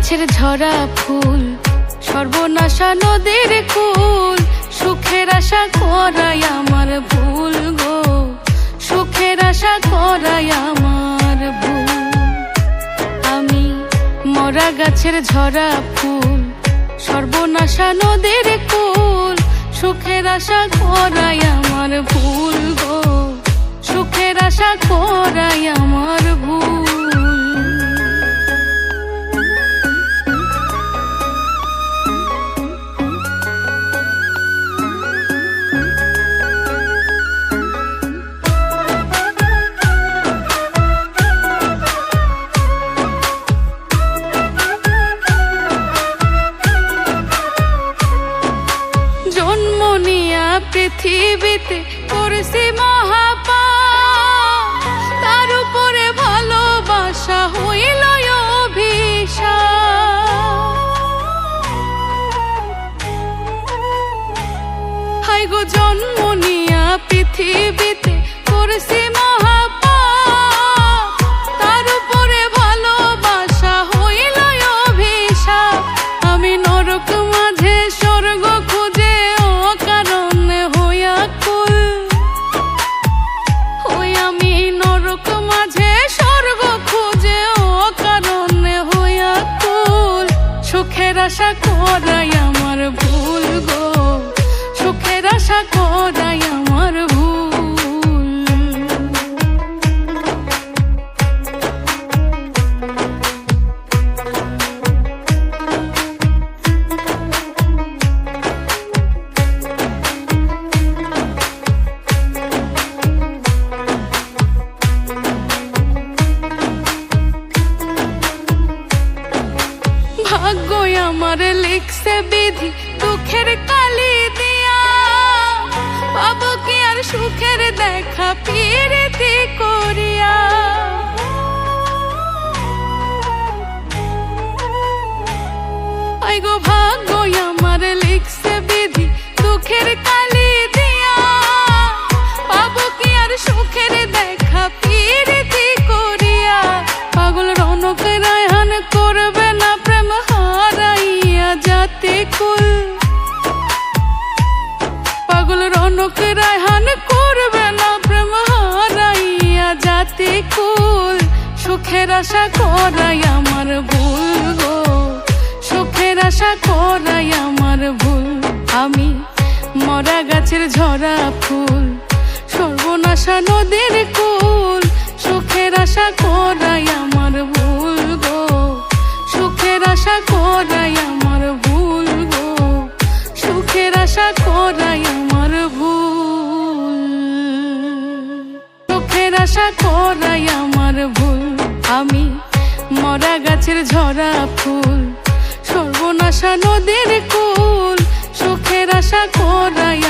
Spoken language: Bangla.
গাছের ঝরা ফুল, সর্বনাশা নদীর কুল, সুখের আশা করাই আমার ভুল গো, সুখের আশা করাই আমার ভুল। আমি মরা গাছের ঝরা ফুল, সর্বনাশা নদীর কুল, সুখের আশা করাই আমার ভুল গো, সুখের আশা করাই আমার ভুল। জন্ম নিয়া পৃথিবীতে করছি মহাপাপ, তার উপরে ভালোবাসা হইল অভিশাপ। হাই গো জন্ম নিয়া পৃথিবীতে করছি মহাপাপ, তার উপরে ভালোবাসা হইল অভিশাপ। আমি নরক মাঝে স্বর্গ খুঁজে অকারণে হইয়া কুল, ওই আমি নরক মাঝে স্বর্গ খুঁজে অকারণে হইয়া কুল। সুখের আশা করাই আমার ভুল গো, সুখের আশা করাই আমার ভুল। ভাগ্যই আমার লিখছে বিধি দুঃখের কালি দিয়া, পাবো কি আর সুখের দেখা প্রীতি করিয়া। আই গো ভাগ্যই আমার লিখছে বিধি দুঃখের কালি দিয়া, পাবো কি আর সুখের দেখা প্রীতি করিয়া। পাগল রনক রায়হান করবে না প্রেম হারাইয়া যাতে কুল, পাগল রনক রায়হান করবে না প্রেম হারাইয়া যাতে কুল। সুখের আশা করাই আমার ভুল গো, সুখের আশা করাই আমার ভুল। আমি মরা গাছের ঝরা ফুল, সর্বনাশা নদীর কুল, সুখের আশা করাই আমার ভুল গো, সুখের আশা করাই আমার ভুল গো, সুখের আশা করাই আমার ভুল, সুখের আশা করাই আমার ভুল। আমি মরা গাছের ঝরা ফুল, সর্বনাশা নদীর কুল, সুখের আশা করাই